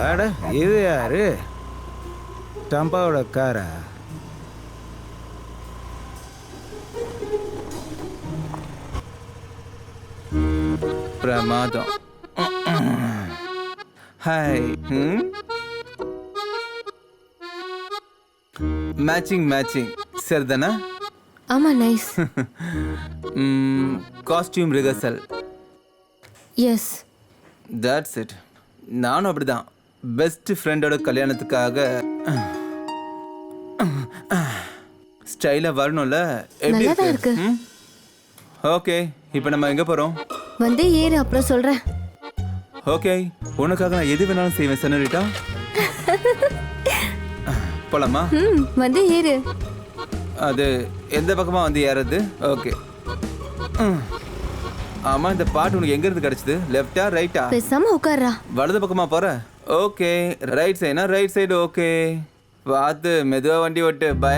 அட இது யாரு? டம்பாவோட காரா? பிரமாதம். ஹாய். மேட்சிங் மேட்சிங் சரிதானா? ஆமா, nice. Costume rehearsal. Yes. That's it. நானும் அப்படிதான். பெஸ்ட் ஃப்ரெண்டோட கல்யாணத்துக்காக ஸ்டைலா வரணும்ல. எப்படி நல்லாதான் இருக்கு. ஓகே, இப்போ நம்ம எங்க போறோம்? வந்து ஏறு, அப்புறம் சொல்றேன். ஓகே, உனக்காக நான் எது வேணாலும் செய்வேன் செனரிட்டா. போலாமா? வந்து ஏறு. அது எந்த பக்கமா வந்து ஏறது? ஓகே. ஆமா, இந்த பாட்டு உனக்கு எங்க இருந்து கிடைச்சது? லெஃப்டா ரைட்டா? பேசாம உட்கார்றா. வலது பக்கமா போற? ஓகே, ரைட் சைடுனா ரைட் சைடு. ஓகே, பார்த்து மெதுவா வண்டி ஓட்டு.